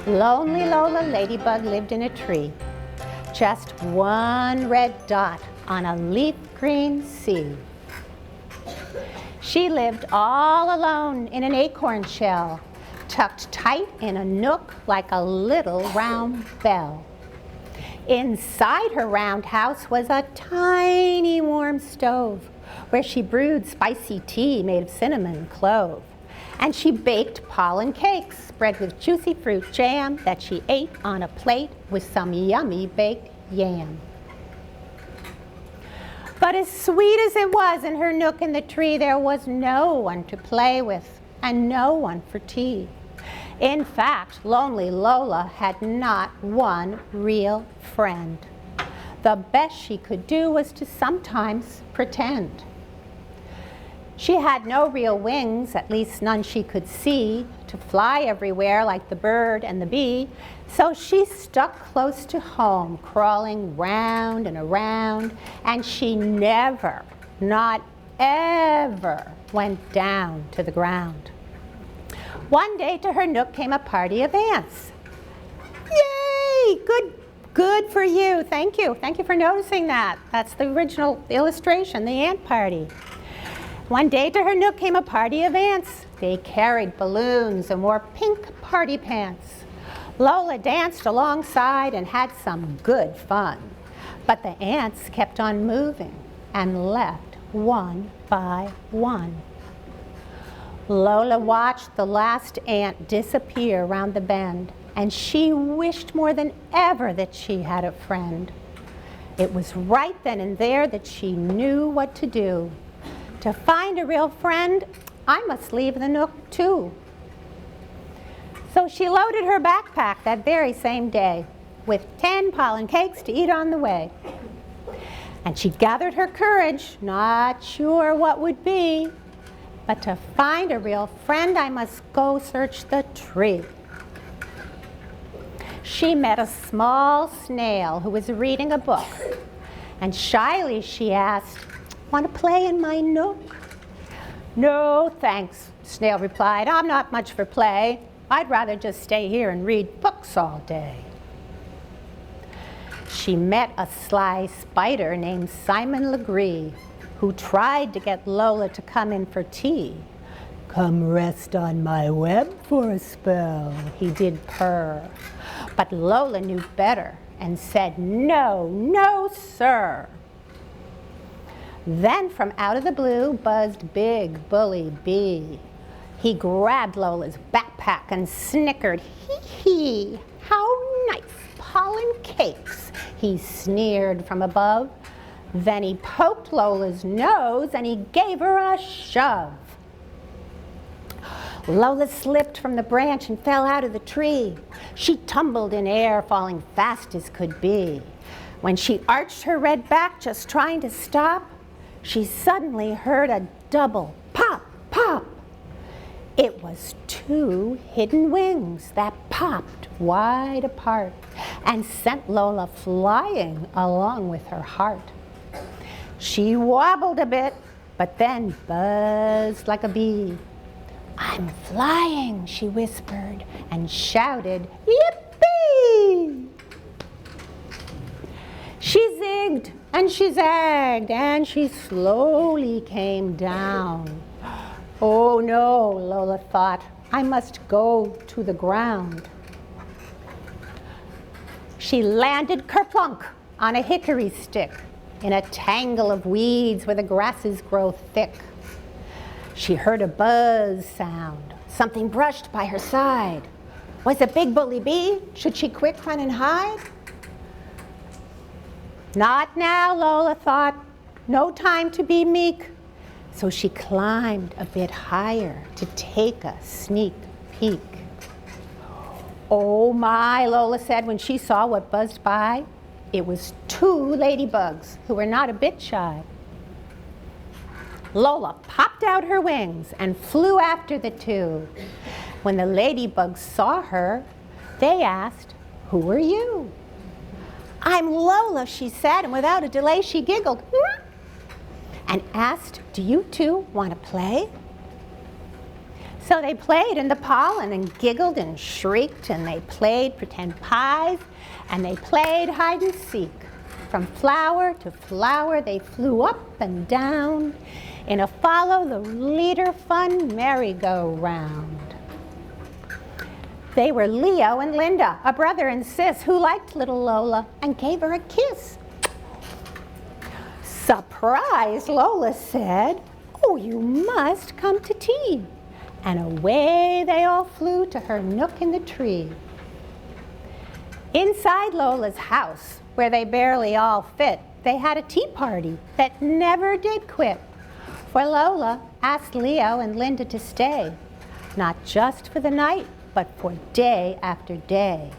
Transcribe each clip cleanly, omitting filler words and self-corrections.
Lonely Lola Ladybug lived in a tree, just one red dot on a leaf green sea. She lived all alone in an acorn shell, tucked tight in a nook like a little round bell. Inside her round house was a tiny warm stove where she brewed spicy tea made of cinnamon and clove. And she baked pollen cakes spread with juicy fruit jam that she ate on a plate with some yummy baked yam. But as sweet as it was in her nook in the tree, there was no one to play with and no one for tea. In fact, lonely Lola had not one real friend. The best she could do was to sometimes pretend. She had no real wings, at least none she could see, to fly everywhere like the bird and the bee, so she stuck close to home, crawling round and around, and she never, not ever, went down to the ground. One day to her nook came a party of ants. Yay! Good for you. Thank you. Thank you for noticing that. That's the original illustration, the ant party. One day to her nook came a party of ants. They carried balloons and wore pink party pants. Lola danced alongside and had some good fun. But the ants kept on moving and left one by one. Lola watched the last ant disappear around the bend, and she wished more than ever that she had a friend. It was right then and there that she knew what to do. To find a real friend, I must leave the nook too. So she loaded her backpack that very same day with 10 pollen cakes to eat on the way. And she gathered her courage, not sure what would be, but to find a real friend, I must go search the tree. She met a small snail who was reading a book, and shyly she asked, "Want to play in my nook?" "No, thanks," Snail replied. "I'm not much for play. I'd rather just stay here and read books all day." She met a sly spider named Simon Legree, who tried to get Lola to come in for tea. "Come rest on my web for a spell," he did purr. But Lola knew better and said, "No, no, sir." Then from out of the blue buzzed Big Bully Bee. He grabbed Lola's backpack and snickered, "Hee, how nice pollen cakes," he sneered from above. Then he poked Lola's nose and he gave her a shove. Lola slipped from the branch and fell out of the tree. She tumbled in air, falling fast as could be. When she arched her red back, just trying to stop, she suddenly heard a double pop, pop. It was 2 hidden wings that popped wide apart and sent Lola flying along with her heart. She wobbled a bit, but then buzzed like a bee. "I'm flying," she whispered and shouted, "Yippee!" She zigged and she zagged and she slowly came down. "Oh no," Lola thought, "I must go to the ground." She landed kerplunk on a hickory stick in a tangle of weeds where the grasses grow thick. She heard a buzz sound. Something brushed by her side. Was it Big Bully Bee? Should she quick run and hide? Not now, Lola thought. No time to be meek. So she climbed a bit higher to take a sneak peek. "Oh my," Lola said when she saw what buzzed by. It was 2 ladybugs who were not a bit shy. Lola popped out her wings and flew after the 2. When the ladybugs saw her, they asked, "Who are you?" "I'm Lola," she said, and without a delay she giggled and asked, "Do you 2 want to play?" So they played in the pollen and giggled and shrieked, and they played pretend pies, and they played hide and seek. From flower to flower they flew up and down in a follow the leader fun merry-go-round. They were Leo and Linda, a brother and sis, who liked little Lola and gave her a kiss. Surprised, Lola said, "Oh, you must come to tea." And away they all flew to her nook in the tree. Inside Lola's house, where they barely all fit, they had a tea party that never did quit. For Lola asked Leo and Linda to stay, not just for the night, but for day after day.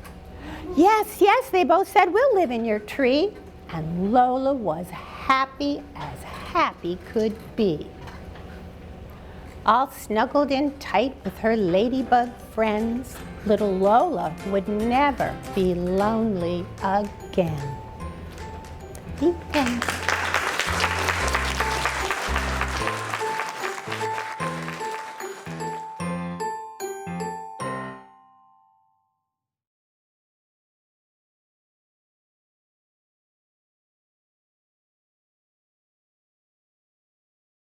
Yes, yes, they both said, "We'll live in your tree." And Lola was happy as happy could be. All snuggled in tight with her ladybug friends, little Lola would never be lonely again. The end.